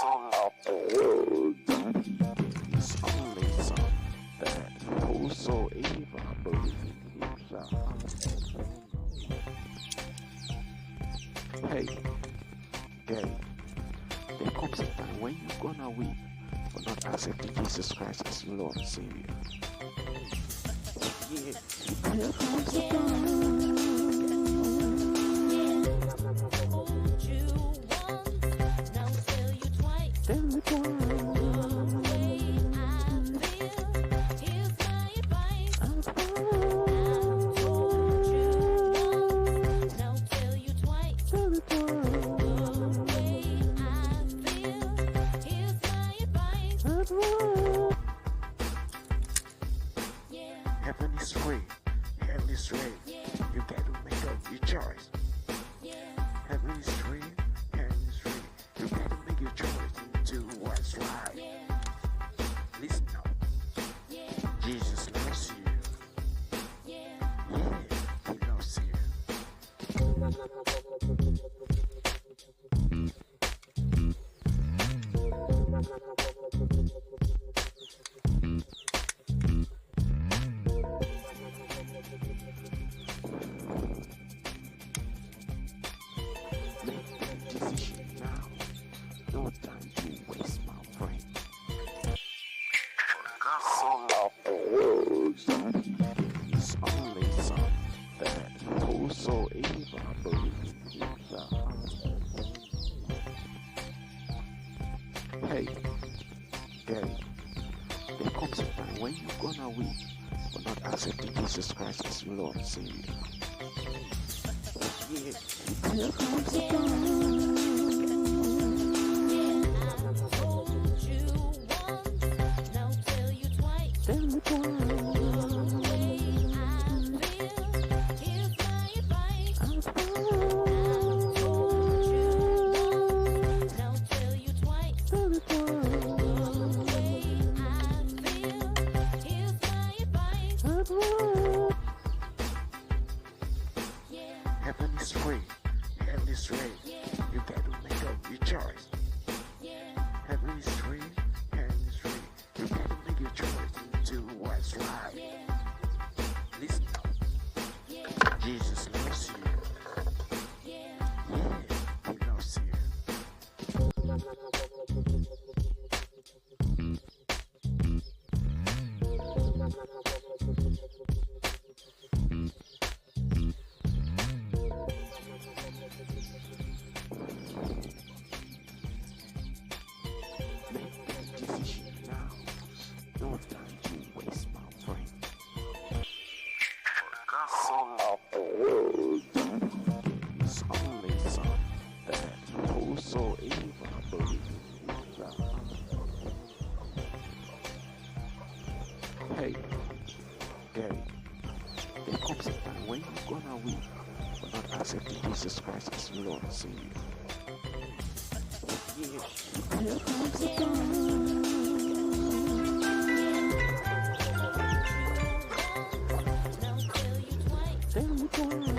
song of the world. It's only song that whosoever believes in him shall have. Hey, gay, there comes a time when you're gonna weep for not accepting Jesus Christ as your Lord and Savior. Yeah, there comes a time. Heaven is free, hell is free. You got to make up your choice. Heaven is free, hell is free. You got to make your choice into what's right. Listen up. Jesus loves you. Yeah, he loves you. Make that decision now. No time to waste, my friend. God so loved the world that he gave his only son, that whosoever believes in him shall have. Hey, gay, there comes a time when you're gonna weep for not accepting Jesus Christ as your Lord and Savior. Yeah, there comes a time. Heaven is free, hell is free. You got to make up your choice. Heaven is free, hell is free. You got to make your choice into what's right. Listen up. Jesus loves you. Yeah, he loves you. Make that decision now. No time to waste, my friend. God so loved the world that he gave his only son, that whosoever believes in him shall have. Hey, gay, there comes a time when you're gonna weep for not accepting Jesus Christ as your Lord and Savior. Yeah, there comes a time. Tell me why.